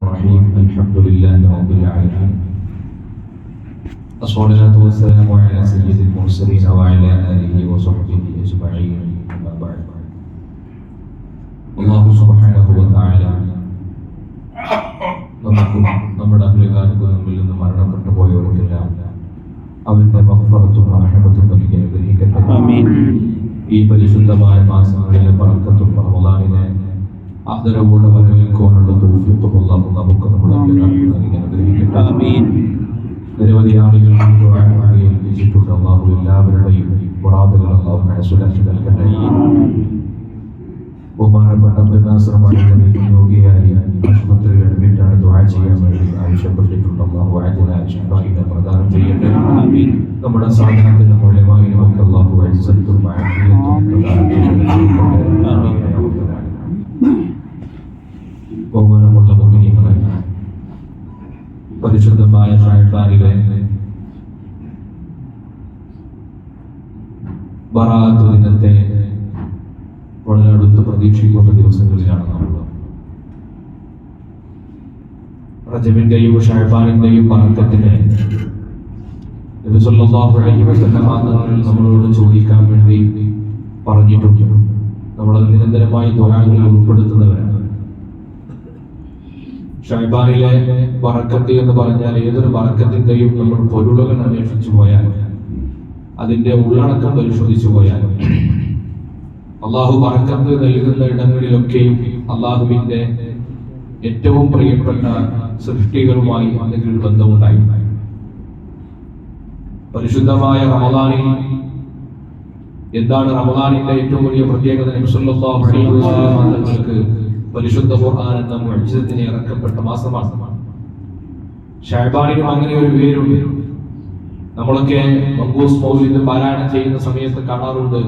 الرحيم الحمد لله رب العالمين الصلاة والسلام على سيد المرسلين وعلى آله وصحبه أجمعين أما بعد അല്ലാഹു സുബ്ഹാനഹു വ തആല നമ്മുടെ അഹ്ലുകാർക്ക് നമ്മിൽ നിന്ന് മരണപ്പെട്ടു പോയവർക്കെല്ലാം അവന്റെ മഗ്ഫിറത്തും റഹ്മത്തും നൽകി അനുഗ്രഹിക്കട്ടെ. ആമീൻ. ഈ പരിശുദ്ധമായ മാസങ്ങളിലെ ബറക്കത്തും റമളാനിനെ ആദരവോടെ വരവേൽക്കുവാനുള്ള തൗഫീഖ് അല്ലാഹു നമുക്ക് നമ്മുടെ അഹ്ലുകാർക്ക് നൽകി അനുഗ്രഹിക്കട്ടെ. ആമീൻ. നിരവധി ആളുകൾ ഏൽപ്പിച്ചിട്ടുണ്ട്. അല്ലാഹു എല്ലാവരുടെയും മുറാദുകൾ അല്ലാഹു മനസ്സിലാക്കി നൽകട്ടെ. ബഹുമാനപ്പെട്ട അബ്ദുൽ നാസർ രോഗിയായി ആശുപത്രിയിൽ അഡ്മിറ്റാണ്. ദുആ ചെയ്യാൻ വേണ്ടി ആവശ്യപ്പെട്ടിട്ടുണ്ട്. അല്ലാഹു ആജില ശിഫാഇനെ പ്രദാനം ചെയ്യട്ടെ. ആമീൻ. നമ്മുടെ സാധനത്തിന്റെ മൂല്യമായി നമുക്ക് അല്ലാഹു ഇസ്സത്തും ആഫിയത്തും പ്രദാനം ചെയ്യട്ടെ. ആമീൻ. ബഹുമാനമുള്ള മുഅ്മിനീങ്ങളെ, പരിശുദ്ധമായ ഷഅബാനിലെ ബറാഅത്ത് ദിനത്തെ വളരെ അടുത്ത് പ്രതീക്ഷിക്കുന്ന ദിവസങ്ങളിലാണ് നമ്മൾ. റജബിന്റെയും ഷഅബാനിന്റെയും ബറക്കത്തിനെ നബി സല്ലല്ലാഹു അലൈഹി വസല്ലം നമ്മളോട് ചോദിക്കാൻ വേണ്ടി പറഞ്ഞിട്ടുണ്ട്. നമ്മൾ നിരന്തരമായി ദുആയിൽ ഉൾപ്പെടുത്തുന്നവരാണ്. ഷഅബാനിലെ ബറക്കത്ത് എന്ന് പറഞ്ഞാൽ ഏതൊരു ബറക്കത്തിന്റെയും നമ്മൾ പൊരുളുകൾ അന്വേഷിച്ചു പോയാൽ, അതിന്റെ ഉള്ളടക്കം പരിശോധിച്ചു പോയാൽ, അള്ളാഹു ബറക്കത്ത് നൽകുന്ന ഇടങ്ങളിലൊക്കെയും അള്ളാഹുവിന്റെ ഏറ്റവും പ്രിയപ്പെട്ട സൃഷ്ടികളുമായി എന്തെങ്കിലും ബന്ധമുണ്ടായി. പരിശുദ്ധമായ റമളാനിൽ എന്താണ് റമളാനിന്റെ ഏറ്റവും വലിയ പ്രത്യേകത? നബി സല്ലല്ലാഹു അലൈഹി വസല്ലം തങ്ങൾക്ക് പരിശുദ്ധ ഖുർആൻ എന്ന മുഅ്ജിസത്തിനെ ഇറക്കപ്പെട്ട മാസമാണ്. ഷഅബാനിനും അങ്ങനെ ഒരു പേരുണ്ട്. നമ്മളൊക്കെ മഖൂസ് മൗലിദ് പാരായണം ചെയ്യുന്ന സമയത്ത് കാണാറുണ്ട്,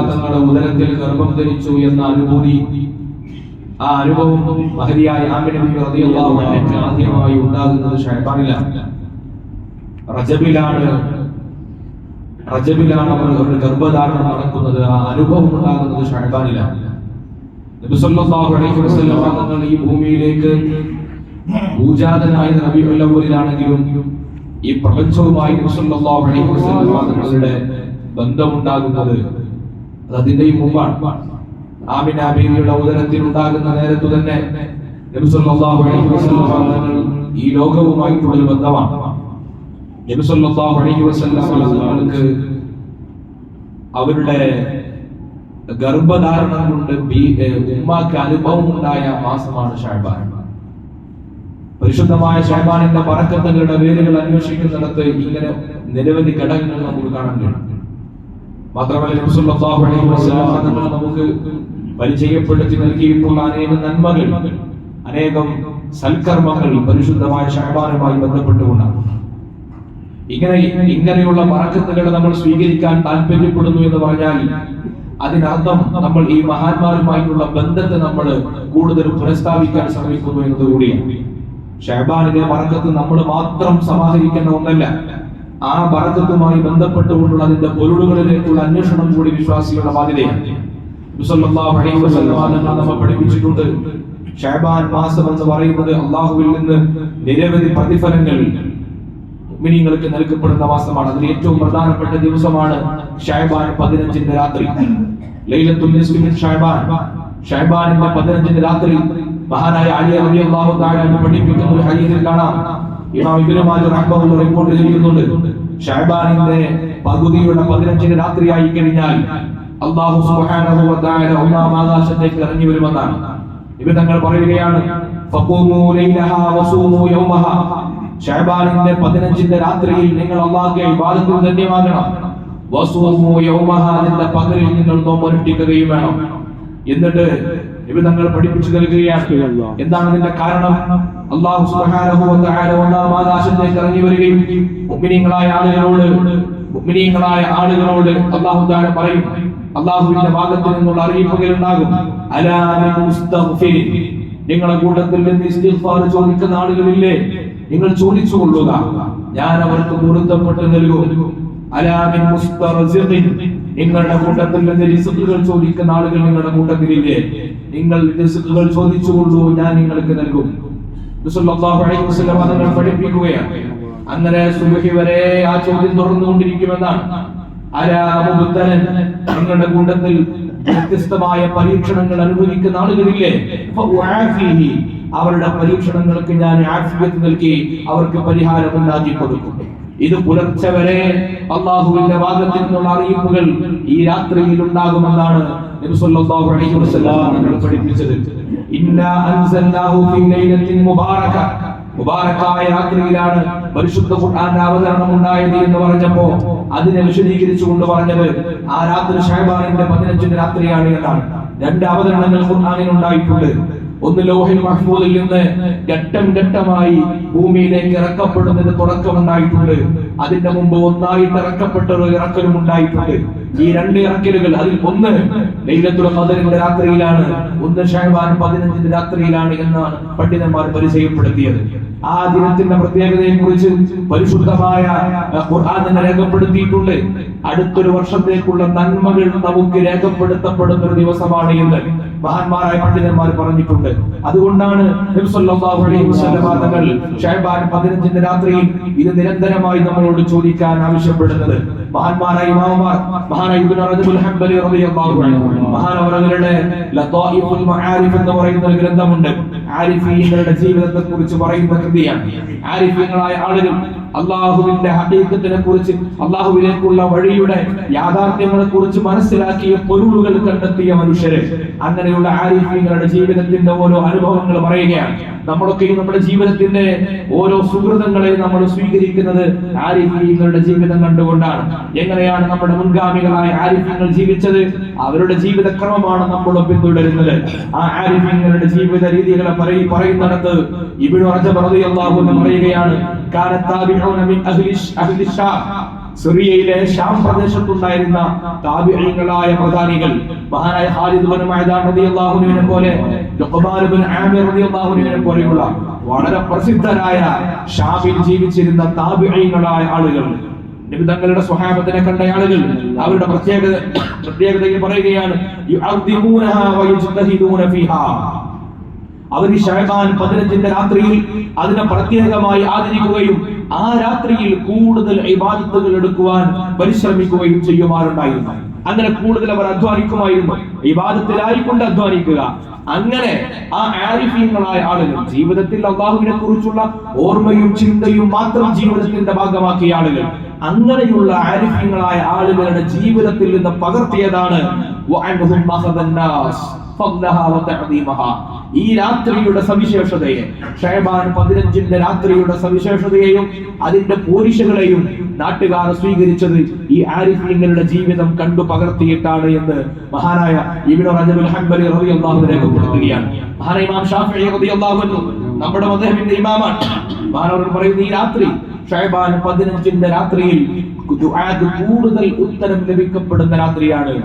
തങ്ങളുടെ ഉദരത്തിൽ ഗർഭം ധരിച്ചു എന്ന അനുഭൂതി, ആ അനുഭവം മഹദിയായ ആമിന ബിബി റളിയല്ലാഹു അൻഹ ആദ്യമായി ഉണ്ടാകുന്നത് ഷഅബാനിലാണ്. റജബിലാണ് അവരുടെ ഗർഭധാരണം നടക്കുന്നത്. ആ അനുഭവം ഉണ്ടാകുന്നത് ഷഅബാനിലാണ്. നബി സല്ലല്ലാഹു അലൈഹി വസല്ലം തങ്ങൾ ഈ ഭൂമിയിലേക്ക് ഭൂജാതനായ റബീഉൽ അവ്വലിലാണെങ്കിലും ഈ പ്രപഞ്ചവുമായി നബി സല്ലല്ലാഹു അലൈഹി വസല്ലം തങ്ങളുടെ ബന്ധമുണ്ടാകുന്നത് അതിന്റെയും മുമ്പാണ്. ആമിന ബീവിയുടെ ഉദരത്തിൽ ഉണ്ടാകുന്ന നേരത്തു തന്നെ നബി സല്ലല്ലാഹു അലൈഹി വസല്ലം തങ്ങൾ ഈ ലോകവുമായിട്ടുള്ള ബന്ധമാണ്. നബി സല്ലല്ലാഹു അലൈഹി വസല്ലം തങ്ങൾക്ക് അവരുടെ ഗർഭധാരണം കൊണ്ട് ഉമ്മാക്ക് അനുഭവം ഉണ്ടായ മാസമാണ് ഷഅബാൻ. പരിശുദ്ധമായ ഷഅബാനിന്റെ ബറക്കത്തുകളുടെ വേരുകൾ അന്വേഷിക്കുന്നിടത്ത് ഇങ്ങനെ നിരവധി ഘടകങ്ങൾ നമുക്ക് കാണാൻ കഴിയും. മാത്രമല്ല നബി സല്ലല്ലാഹു അലൈഹി വസല്ലം നമുക്ക് പരിചയപ്പെടുത്തി നൽകിയിട്ടുള്ള അനേകം നന്മകൾ, അനേകം സൽക്കർമ്മങ്ങൾ പരിശുദ്ധമായ ഷഅബാനുമായി ബന്ധപ്പെട്ടുകൊണ്ടാണ്. ഇങ്ങനെയുള്ള ബറക്കത്തുകൾ നമ്മൾ സ്വീകരിക്കാൻ താല്പര്യപ്പെടുന്നു എന്ന് പറഞ്ഞാൽ അതിനർത്ഥം നമ്മൾ ഈ മഹാന്മാരുമായിട്ടുള്ള ബന്ധത്തെ നമ്മൾ കൂടുതൽ പുനഃസ്ഥാപിക്കാൻ ശ്രമിക്കുന്നു എന്നതുകൂടിയാണ്. ഷഅബാനിലെ ബറക്കത്ത് നമ്മൾ മാത്രം സമാഹരിക്കുന്ന ഒന്നല്ല. ആ ബറക്കത്തുമായി ബന്ധപ്പെട്ടുകൊണ്ടുള്ള അതിന്റെ പൊരുളുകളിലേക്കുള്ള അന്വേഷണം കൂടി വിശ്വാസികളുടെ ബാധ്യതയാണ്. നബി സല്ലല്ലാഹു അലൈഹി വസല്ലം നമ്മെ പഠിപ്പിച്ചിട്ടുണ്ട്, ഷഅബാൻ മാസം എന്ന് പറയുന്നത് അല്ലാഹുവിൽ നിന്ന് നിരവധി പ്രതിഫലങ്ങൾ മുഅ്മിനീങ്ങൾക്ക് നൽകപ്പെടുന്ന മാസമാണ്. അതിൽ ഏറ്റവും പ്രധാനപ്പെട്ട ദിവസമാണ് ഷഅബാൻ 15ന്റെ രാത്രി, ലൈലത്തുൽ നിസ്ഫി മിൻ ഷഅബാൻ. ഷഅബാനിന്റെ 15ന്റെ രാത്രി മഹാനായ അലി റളിയല്ലാഹു തആല പഠിപ്പിക്കുന്ന ഒരു ഹദീസിൽ കാണാം, ഇമാം ഇബ്നു മാജ റഹ്മഹുല്ലാഹു റിപ്പോർട്ട് ചെയ്യുന്നുണ്ട്, ഷഅബാനിന്റെ പകുതിയുടെ 15ന്റെ രാത്രിയായി കഴിഞ്ഞാൽ അല്ലാഹു സുബ്ഹാനഹു വ തആല ഒന്നാം ആകാശത്തേക്ക് ഇറങ്ങി വരുമെന്നാണ്. ഇബ്നു തങ്ങൾ പറയുകയാണ്, ഫഖൂമു ലൈലഹാ വസൂമു യൗമഹാ. ഷഅബാനിന്റെ 15ന്റെ രാത്രിയിൽ നിങ്ങൾ അല്ലാഹുവിന്റെ ഇബാദത്തിൽ ധന്യമാകണം. വസൂമു യൗമഹാ, അതിന്റെ പകലിൽ നിങ്ങൾ നോമ്പ് അനുഷ്ഠിക്കുകയും വേണം. എന്നിട്ട് ഇബ്നു തങ്ങൾ പഠിപ്പിച്ചു നൽകുകയാണ്, എന്താണ് ഇതിന്റെ കാരണം? അല്ലാഹു സുബ്ഹാനഹു വ തആല ഒന്നാം ആകാശത്തേക്ക് ഇറങ്ങി വരികയും മുഅ്മിനീങ്ങളായ ആളുകളോട് അല്ലാഹു തആല പറയും, അല്ലാഹുവിന്റെ ഭാഗത്ത് നിന്നുള്ള അറിയിപ്പുകൾ ഉണ്ടാകും, അലാ മിൻ മുസ്തഗ്ഫിരിൻ, നിങ്ങളുടെ കൂട്ടത്തിൽ നിന്ന് ഇസ്തിഗ്ഫാർ ചോദിക്കുന്ന ആളുകളില്ലേ, നിങ്ങൾ ചോദിച്ചു കൊള്ളുക, ഞാൻ അവർക്ക് പൊരുത്തപ്പെട്ട് നൽകും. അലാ മിൻ മുസ്തർസിഖിൻ, നിങ്ങളുടെ കൂട്ടത്തിൽ നിന്ന് റിസ്കുകൾ ചോദിക്കുന്ന ആളുകൾ നിങ്ങളുടെ കൂട്ടത്തിലില്ലേ? നിങ്ങൾ റിസ്കുകൾ ചോദിച്ചുകൊള്ളൂ, ഞാൻ നിങ്ങൾക്ക് നൽകും. റസൂലുള്ളാഹി അലൈഹി വസല്ലം തങ്ങൾ പഠിപ്പിക്കുകയാണ്. അങ്ങനെ സുബ്ഹി വരെ ആ ചോദ്യം തുടർന്നുകൊണ്ടിരിക്കുമെന്നാണ്. നിങ്ങളുടെ കൂട്ടത്തിൽ വ്യത്യസ്തമായ പരീക്ഷണങ്ങൾ അനുഭവിക്കുന്ന ആളുകളില്ലേ? അവരുടെ പരീക്ഷണങ്ങൾക്ക് ഞാൻ ആഫിയത്ത് നൽകി അവർക്ക് പരിഹാരം ഉണ്ടാക്കി കൊടുക്കും. ഇത് പുലർച്ചെ വരെ അള്ളാഹുവിന്റെ ഭാഗത്തിൽ നിന്നുള്ള അറിയിപ്പുകൾ ഈ രാത്രിയിൽ ഉണ്ടാകുമെന്നാണ് നബി സല്ലല്ലാഹു അലൈഹി വസല്ലം നമ്മളെ പഠിപ്പിച്ചത്. ഇന്നാ അൻസൽനാഹു ഫീ ലൈലത്തിൻ മുബാറക, മുബാറക്കായ രാത്രിയിലാണ് പരിശുദ്ധ ഖുർആന്റെ അവതരണം ഉണ്ടായത് എന്ന് പറഞ്ഞപ്പോ അതിനെ വിശദീകരിച്ചുകൊണ്ട് പറഞ്ഞത് ആ രാത്രി ശഅബാനിന്റെ 15 രാത്രിയാണ് എന്നാണ്. രണ്ട് അവതരണങ്ങൾ ഖുർആനിൽ ഉണ്ടായിട്ടുണ്ട്. ഒന്ന് ലോഹിൽ മഹ്ഫൂദിൽ നിന്ന് ഘട്ടം ഘട്ടമായി ഭൂമിയിലേക്ക് ഇറക്കപ്പെടുന്നതിന് തുടക്കമുണ്ടായിട്ടുണ്ട്. അതിന്റെ മുമ്പ് ഒന്നായിട്ട് ഇറക്കപ്പെട്ട ഒരു ഇറക്കലും ഉണ്ടായിട്ടുണ്ട്. ഈ രണ്ട് ഇറക്കലുകൾ, അതിൽ ഒന്ന് ലൈലത്തുൽ ഖദറിന്റെ രാത്രിയിലാണ്, ഒന്ന് ശഅബാൻ 15 രാത്രിയിലാണ് എന്നാണ് പണ്ഡിതന്മാർ പരിചയപ്പെടുത്തിയത്. ആ ദിനത്തിന്റെ പ്രത്യേകതയെ കുറിച്ച് പരിശുദ്ധമായ ഖുർആൻ തന്നെ രേഖപ്പെടുത്തിയിട്ടുണ്ട്. അടുത്തൊരു വർഷത്തേക്കുള്ള നന്മകൾ നമുക്ക് രേഖപ്പെടുത്തപ്പെടുന്ന ഒരു ദിവസമാണ് എന്ന് മഹാന്മാരായ പണ്ഡിതന്മാർ പറഞ്ഞിട്ടുണ്ട്. അതുകൊണ്ടാണ് നബി സല്ലല്ലാഹു അലൈഹി വസല്ലം തങ്ങൾ ശഅബാൻ 15 രാത്രിയിൽ ഇത് നിരന്തരമായി നമ്മളോട് ചോദിക്കാൻ ആവശ്യപ്പെടുന്നത്. മഹാന്മാരായ ഇമാമുമാർ, മഹാനായ ഇബ്നു റജബുൽ ഹംബലി റളിയല്ലാഹു അൻഹു, മഹാനവറുകളുടെ ലതായിഫുൽ മആരിഫ് എന്ന് പറയുന്ന ഒരു ഗ്രന്ഥമുണ്ട്. ആരിഫീങ്ങളുടെ ജീവിതത്തെ കുറിച്ച് പറയുന്ന കൃതിയാണ്. ആരിഫീങ്ങളായ ആളുകൾ അള്ളാഹുവിന്റെ ഹഖീഖത്തിനെ കുറിച്ച്, അള്ളാഹുവിലേക്കുള്ള വഴിയുടെ യാഥാർത്ഥ്യങ്ങളെ കുറിച്ച് മനസ്സിലാക്കിയ പൊരുളുകൾ കണ്ടെത്തിയ മനുഷ്യരെ, അങ്ങനെയുള്ള ആരിഫീങ്ങളുടെ ജീവിതത്തിന്റെ ഓരോ അനുഭവങ്ങൾ പറയുകയാണ്. നമ്മളൊക്കെ നമ്മുടെ ജീവിതത്തിന്റെ ഓരോ സുഹൃതങ്ങളെ നമ്മൾ സ്വീകരിക്കുന്നത് ആരിഫീങ്ങളുടെ ജീവിതം കണ്ടുകൊണ്ടാണ്. എങ്ങനെയാണ് നമ്മുടെ മുൻഗാമികളായ ആരിഫീങ്ങൾ ജീവിച്ചത്, അവരുടെ ജീവിതക്രമമാണ് നമ്മൾ പിന്തുടരുന്നത്. ആ ആരിഫീങ്ങളുടെ ജീവിത രീതികളെ പറയുന്നിടത്ത് ഇബ്നു റജബ് റളിയല്ലാഹു അൻഹു പറയുകയാണ്, സിറിയയിലെ ഷാം പ്രദേശത്തുണ്ടായിരുന്ന താബിഈങ്ങളായ പ്രധാനികൾ, മഹാനായ ഖാലിദ് ഇബ്നു മഅദാൻ റളിയല്ലാഹു അൻഹുവിനെ പോലെ, ലുഖ്മാൻ ഇബ്നു ആമിർ റളിയല്ലാഹു അൻഹുവിനെ പോലെയുള്ള വളരെ പ്രസിദ്ധരായ ഷാമിൽ ജീവിച്ചിരുന്ന താബിഈങ്ങളായ ആളുകൾ, നബി തങ്ങളുടെ സ്വഹാബത്തിനെ കണ്ട ആളുകൾ, അവരുടെ പ്രത്യേകതയിൽ പറയുകയാണ്, യുഅദ്ദിമൂനഹാ വയജ്തഹിദൂന ഫീഹാ. അവർ ശഅബാൻ 15 രാത്രിയിൽ അതിനെ പ്രത്യേകമായി ആദരിക്കുകയും ആ രാത്രിയിൽ കൂടുതൽ ഇബാദത്തുകൾ എടുക്കുവാൻ പരിശ്രമിക്കുകയും ചെയ്യുമാറുണ്ടായിരുന്നു. അങ്ങനെ കൂടുതൽ അവർ അധ്വാനിക്കുമായിരുന്നു, ഇബാദത്തിലായിക്കൊണ്ട് അധ്വാനിക്കുക. അങ്ങനെ ആ ആരിഫീങ്ങളായ ആളുകൾ, ജീവിതത്തിൽ അല്ലാഹുവിനെ കുറിച്ചുള്ള ഓർമ്മയും ചിന്തയും മാത്രം ജീവിതത്തിന്റെ ഭാഗമാക്കിയ ആളുകൾ, അങ്ങനെയുള്ള ആരിഫീങ്ങളായ ആളുകളുടെ ജീവിതത്തിൽ നിന്ന് പകർത്തിയതാണ് ഈ രാത്രിയുടെ സവിശേഷതയെ, ശഅബാൻ 15 രാത്രിയുടെ സവിശേഷതയെയും അതിന്റെ പോരിശകളെയും നാട്ടുകാർ സ്വീകരിച്ചത് ഈ ആരിഫീങ്ങളുടെ ജീവിതം കണ്ടു പകർത്തിയിട്ടാണ് എന്ന് മഹാനായ ഇബ്നു റജബുൽ ഹംബലി റളിയല്ലാഹു അൻഹു രേഖപ്പെടുത്തുകയാണ്. മഹാനായ ഇമാം ശാഫിഈ റളിയല്ലാഹു അൻഹു നമ്മുടെ മദ്ഹബിന്റെ ഇമാമാണ്. മഹാനവർ പറയുന്നു, ഈ രാത്രി ശഅബാൻ 15 രാത്രിയിൽ ദുആക്ക് കൂടുതൽ ഉത്തരം ലഭിക്കപ്പെടുന്ന രാത്രിയാണ്.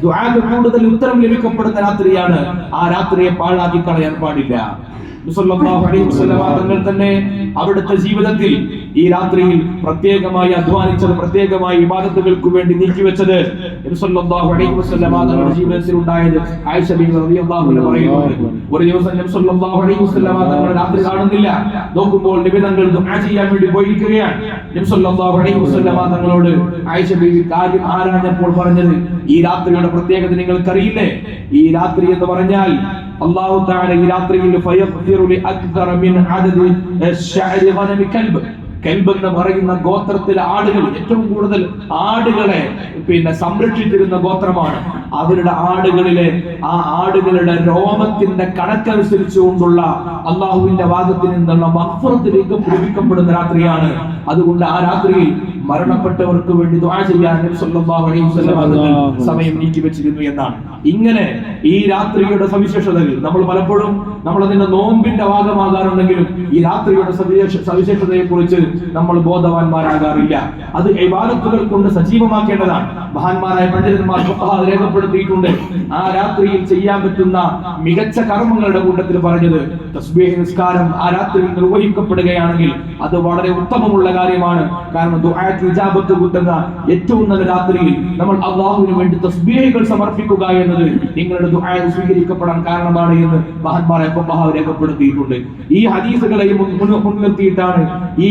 ദുആക്ക് കൂടുതൽ ഉത്തരം ലഭിക്കപ്പെടുന്ന രാത്രിയാണ്. ആ രാത്രിയെ പാഴാക്കി കളയാൻ പാടില്ല. സല്ലല്ലാഹു അലൈഹി വസല്ലം തങ്ങൾ തന്നെ അവിടുത്തെ ജീവിതത്തിൽ ഈ രാത്രിയിൽ പ്രത്യേകമായി അധ്വാനിച്ചത്, പ്രത്യേകമായി ഇബാദത്തുകൾക്ക് വേണ്ടി നീക്കിവെച്ചത് സല്ലല്ലാഹു അലൈഹി വസല്ലം തങ്ങളുടെ ജീവിതത്തിൽ ഉണ്ടായത് ആയിഷ ബീവി റളിയല്ലാഹു അൻഹ പറയുന്നു. ഒരു ദിവസം നബി സല്ലല്ലാഹു അലൈഹി വസല്ലം തങ്ങൾ രാത്രി കാണുന്നില്ല. നോക്കുമ്പോൾ നബി തങ്ങൾ ദുആ ചെയ്യാൻ വേണ്ടി പോയിരിക്കുകയാണ്. നബി സല്ലല്ലാഹു അലൈഹി വസല്ലം തങ്ങളോട് ആയിഷ ബീവി കാര്യം ആരാഞ്ഞപ്പോൾ പറഞ്ഞത്, ഈ രാത്രിയുടെ പ്രത്യേകത നിങ്ങൾക്കറിയില്ലേ? ഈ രാത്രി എന്ന് പറഞ്ഞാൽ അല്ലാഹു തആല ഈ രാത്രിയിൽ ഫയഗ്ഫിറു ലി അക്തറ മിൻ അദദി അശ്ശഅരി ഗനമി കൽബ്, കൽബ് എന്ന് പറയുന്ന ഗോത്രത്തിലെ ആളുകൾ, ഏറ്റവും കൂടുതൽ ആടുകളെ സംരക്ഷിച്ചിരുന്ന ഗോത്രമാണ്. അവരുടെ ആടുകളിലെ ആ ആടുകളുടെ രോമത്തിന്റെ കണക്കനുസരിച്ചുകൊണ്ടുള്ള അള്ളാഹുവിന്റെ ഭാഗത്തിൽ നിന്നുള്ള മഗ്ഫിറത്തിലേക്ക് ലഭിക്കപ്പെടുന്ന രാത്രിയാണ്. അതുകൊണ്ട് ആ രാത്രിയിൽ മരണപ്പെട്ടവർക്ക് വേണ്ടി ദുആ ചെയ്യാൻ നബി സല്ലല്ലാഹു അലൈഹി വസല്ലം സമയം നീക്കി വെച്ചിരുന്നു എന്നാണ്. ഇങ്ങനെ ഈ രാത്രിയുടെ സവിശേഷതകൾ നമ്മൾ പലപ്പോഴും അതിന്റെ നോമ്പിന്റെ ഭാഗമാകാറുണ്ടെങ്കിലും ഈ രാത്രിയുടെ സവിശേഷതയെ കുറിച്ച് നമ്മൾ ബോധവാന്മാരാകാറില്ല. അത് ഇബാദത്തുകൾ കൊണ്ട് സജീവമാക്കേണ്ടതാണ്. മഹാന്മാരായ പണ്ഡിതന്മാർ രേഖപ്പെടുത്തിയിട്ടുണ്ട്, ആ രാത്രിയിൽ ചെയ്യാൻ പറ്റുന്ന മികച്ച കർമ്മങ്ങളുടെ കൂട്ടത്തിൽ പറഞ്ഞത് തസ്ബീഹ് നിസ്കാരം ആ രാത്രിയിൽ നിർവഹിക്കപ്പെടുകയാണെങ്കിൽ അത് വളരെ ഉത്തമമുള്ള കാര്യമാണ്. കാരണം ദുആ ദുആക്ക് ഇജാബത്ത് കിട്ടുന്ന ഏറ്റവും നല്ല രാത്രിയിൽ നമ്മൾ അല്ലാഹുവിന് വേണ്ടി തസ്ബീഹുകൾ സമർപ്പിക്കുക എന്നത് നിങ്ങളുടെ ദുആ സ്വീകരിക്കപ്പെടാൻ കാരണമാണ് എന്ന് മഹാന്മാരെ ഫഖഹാ രേഖപ്പെടുത്തിയിട്ടുണ്ട്. ഈ ഹദീസുകളെ മുൻനിർത്തിയിട്ടാണ്, ഈ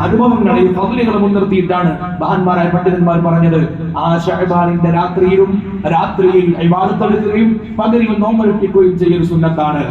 അനുഭവങ്ങളെയും ഫദ്ലുകളെ മുൻനിർത്തിയിട്ടാണ് മഹാന്മാരായ പണ്ഡിതന്മാർ പറഞ്ഞത് ആ ശഅബാനിന്റെ രാത്രിയിൽ ഇബാദത്ത് എടുക്കുകയും പകലിൽ നോമ്പനുഷ്ഠിക്കുകയും ചെയ്യൽ സുന്നത്താണ്.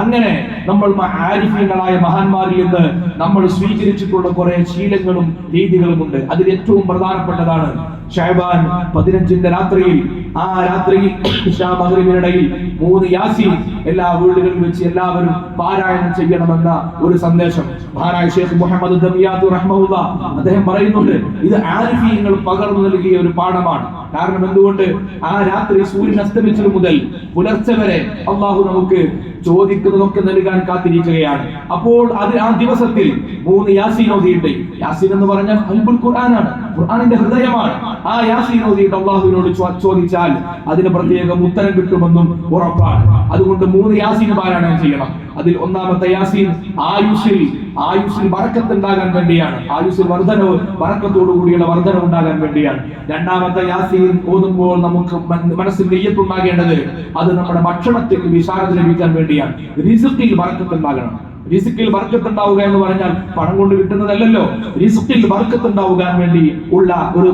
അങ്ങനെ നമ്മൾ ആരിഫീങ്ങളായ മഹാന്മാരിൽ നിന്ന് നമ്മൾ സ്വീകരിച്ചിട്ടുള്ള കുറെ ശീലങ്ങളും രീതികളും ഉണ്ട്. അതിൽ ഏറ്റവും പ്രധാനപ്പെട്ടതാണ് ശഅബാൻ 15ന്റെ രാത്രിയിൽ, ആ രാത്രിയിൽ ഇശാ മഗ്രിബിനിടയിൽ 3 യാസീൻ എല്ലാ വീടുകളിൽ വെച്ച് എല്ലാവരും പാരായണം ചെയ്യണമെന്ന ഒരു സന്ദേശം മഹാനായ ഷെയ്ഖ് മുഹമ്മദ് ദമിയാത്ത് റഹ്മഹുല്ലാഹ് അദ്ദേഹം പറയുന്നുണ്ട്. ഇത് ആരിഫീങ്ങൾ പകർന്നു നൽകിയ ഒരു പാഠമാണ്. കാരണം എന്തുകൊണ്ട്? ആ രാത്രി സൂര്യൻ അസ്തമിച്ചത് മുതൽ പുലർച്ചെ വരെ അള്ളാഹു നമുക്ക് ചോദിക്കുന്നതൊക്കെ നൽകാൻ കാത്തിരിക്കുകയാണ്. അപ്പോൾ ആ ദിവസത്തിൽ 3 യാസീൻ ഓതിയിട്ട്, യാസീൻ എന്ന് പറഞ്ഞാൽ അൽബുൽ ഖുർആനാണ്, ഖുർആനിന്റെ ഹൃദയമാണ്. ആ യാസീൻ ഓതിയിട്ട് അള്ളാഹുവിനോട് ചോദിച്ചാൽ അതിന് പ്രത്യേകം ഉത്തരം കിട്ടുമെന്നും ഉറപ്പാണ്. അതുകൊണ്ട് 3 യാസീൻ പാരായണം ചെയ്യണം. അതിൽ ഒന്നാമത്തെ യാസീൻ ആയുസ്സിൽ ബറക്കത്ത് ഉണ്ടാകാൻ വേണ്ടിയാണ്, ആയുസ്സിൽ ബറക്കത്തോടു കൂടിയുള്ള വർധന ഉണ്ടാകാൻ വേണ്ടിയാണ്. രണ്ടാമത്തെ യാസീൻ ഓതുമ്പോൾ നമുക്ക് മനസ്സിൽ നെയ്യത്തുണ്ടാകേണ്ടത് അത് നമ്മുടെ ഭക്ഷണത്തിൽ വിശാലത ലഭിക്കാൻ വേണ്ടിയാണ്. റിസ്ഖിൽ ബറക്കത്ത് ഉണ്ടാകണം. റിസ്ഖിൽ ബർക്കത്ത് ഉണ്ടാവുക എന്ന് പറഞ്ഞാൽ പണം കൊണ്ട് കിട്ടുന്നതല്ലല്ലോ. റിസ്ഖിൽ ബർക്കത്ത് ഉണ്ടാവുക വേണ്ടി ഉള്ള ഒരു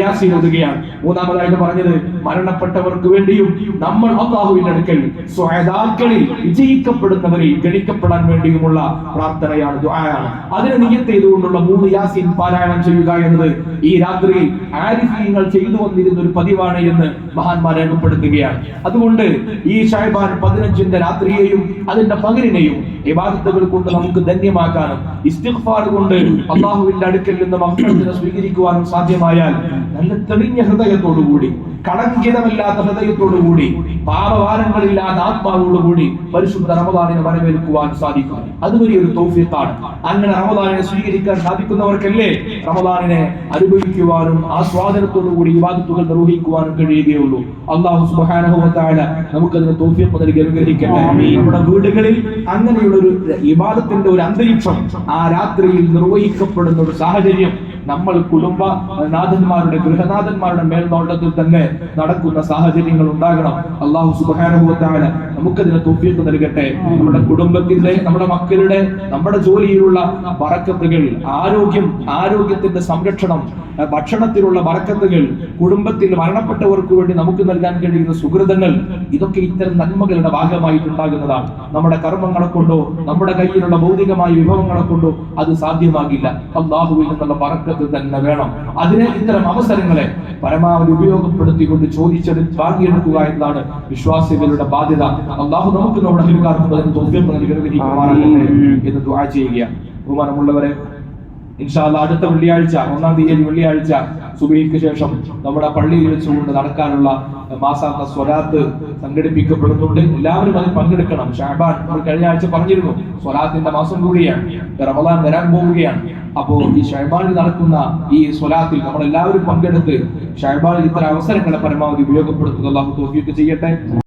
യാസീൻ ഓതുകയാണ്. മൂന്നാമതായിട്ട് പറഞ്ഞത് മരണപ്പെട്ടവർക്ക് വേണ്ടിയും നമ്മൾ അല്ലാഹുവിന്റെ അടുക്കൽ സ്വഹദാക്കളിൽ വിജയിക്കപ്പെടുന്നവരിൽ ഗണിക്കപ്പെടാൻ വേണ്ടിയുമുള്ള പ്രാർത്ഥനയാണ്, ദുആയാണ്. അതിനെ നിയ്യത്ത് ചെയ്തുകൊണ്ടുള്ള 3 യാസീൻ പാരായണം ചെയ്യുക എന്നത് ഈ രാത്രിയിൽ ആരിഫീങ്ങൾ ചെയ്തു വന്നിരുന്ന ഒരു പതിവാണ് എന്ന് മഹാന്മാർ രേഖപ്പെടുത്തുകയാണ്. അതുകൊണ്ട് ഈ ശഅബാൻ 15ന്റെ രാത്രിയെയും അതിന്റെ പകലിനെയും ഇബാദത്തുകൾ കൊണ്ട് നമുക്ക് ധന്യമാക്കാനും ഇസ്തിഗ്ഫാർ കൊണ്ട് അല്ലാഹുവിന്റെ അടുക്കൽ നിന്ന് മഗ്ഫിറത്തിനെ സ്വീകരിക്കുവാനും സാധ്യമായാൽ നല്ല തെളിഞ്ഞ ഹൃദയത്തോടുകൂടി, കളങ്കിതമില്ലാത്ത ഹൃദയത്തോടുകൂടി, പാപഭാരങ്ങളില്ലാത്ത ആത്മാവോടുകൂടി പരിശുദ്ധ റമദാനിനെ വരവേൽക്കുവാൻ സാധിക്കും. അത് വലിയൊരു തൗഫീഖാണ്. അങ്ങനെ റമദാനിനെ സ്വീകരിക്കാൻ സാധിക്കുന്നവർക്കല്ലേ റമദാനിനെ അനുഭവിക്കുവാനും ആസ്വാദനത്തോടുകൂടി ഇബാദത്തുകൾ നിർവഹിക്കുവാനും കഴിയുകയുള്ളൂ. അല്ലാഹു സുബ്ഹാനഹു വ തആല നമുക്കതിന് തൗഫീഖ് നൽകി അനുഗ്രഹിക്കട്ടെ. നമ്മുടെ വീടുകളിൽ അങ്ങനെയുള്ള ഒരു ഇബാദത്തിന്റെ ഒരു അന്തരീക്ഷം ആ രാത്രിയിൽ നിർവഹിക്കപ്പെടുന്ന ഒരു സാഹചര്യം നമ്മൾ ഗൃഹനാഥന്മാരുടെ മേൽനോട്ടത്തിൽ തന്നെ നടക്കുന്ന സാഹചര്യങ്ങൾ ഉണ്ടാകണം. അല്ലാഹു സുബ്ഹാനഹു വ തആല നമുക്കതിന് തൗഫീഖ് നൽകട്ടെ. നമ്മുടെ കുടുംബത്തിന്റെ, നമ്മുടെ മക്കളുടെ, നമ്മുടെ ജോലിയിലുള്ള ബറക്കത്തുകൾ, ആരോഗ്യത്തിന്റെ സംരക്ഷണം, ഭക്ഷണത്തിലുള്ള ബറക്കത്തുകൾ, കുടുംബത്തിൽ മരണപ്പെട്ടവർക്ക് വേണ്ടി നമുക്ക് നൽകാൻ കഴിയുന്ന സുഹൃതങ്ങൾ, ഇതൊക്കെ ഇത്തരം നന്മകളുടെ ഭാഗമായിട്ടുണ്ടാകുന്നതാണ്. നമ്മുടെ കർമ്മങ്ങളെ കൊണ്ടോ നമ്മുടെ കയ്യിലുള്ള ഭൗതികമായ വിഭവങ്ങളെ കൊണ്ടോ അത് സാധ്യമാകില്ല. അല്ലാഹുവിൽ നിന്നുള്ള ബറക്കത്ത് തന്നെ വേണം. അതിനെ ഇത്തരം അവസരങ്ങളെ പരമാവധി ഉപയോഗപ്പെടുത്തിക്കൊണ്ട് വാങ്ങിയെടുക്കുക എന്നതാണ് വിശ്വാസികളുടെ ബാധ്യത. അല്ലാഹു നമുക്ക് നമ്മുടെ അഹ്ലുകാർക്കും അതിന് തൗഫീഖ് നൽകി അനുഗ്രഹിക്കുമാറാകട്ടെ എന്ന് ദുആ ചെയ്യുക. ബഹുമാനമുള്ളവരെ, ഇൻഷാ അല്ലാഹ് അടുത്ത വെള്ളിയാഴ്ച 1-ാം തീയതി വെള്ളിയാഴ്ച സുബഹിക്ക് ശേഷം നമ്മുടെ പള്ളിയിൽ വെച്ചുകൊണ്ട് നടക്കാനുള്ള മാസാന്ത സ്വലാത്ത് സംഘടിപ്പിക്കപ്പെടുന്നുണ്ട്. എല്ലാവരും അതിൽ പങ്കെടുക്കണം. ശഅബാൻ നമ്മൾ കഴിഞ്ഞ ആഴ്ച പറഞ്ഞിരുന്നു, സ്വലാത്തിന്റെ മാസം കൂടിയാണ്, റമദാൻ വരാൻ പോവുകയാണ്. അപ്പോൾ ഈ ശഅബാനിൽ നടക്കുന്ന ഈ സ്വലാത്തിൽ നമ്മൾ എല്ലാവരും പങ്കെടുത്ത് ശഅബാനിൽ ഇത്തരം അവസരങ്ങളെ പരമാവധി ഉപയോഗപ്പെടുത്തുക. അല്ലാഹു തൗഫീഖ് ചെയ്യട്ടെ.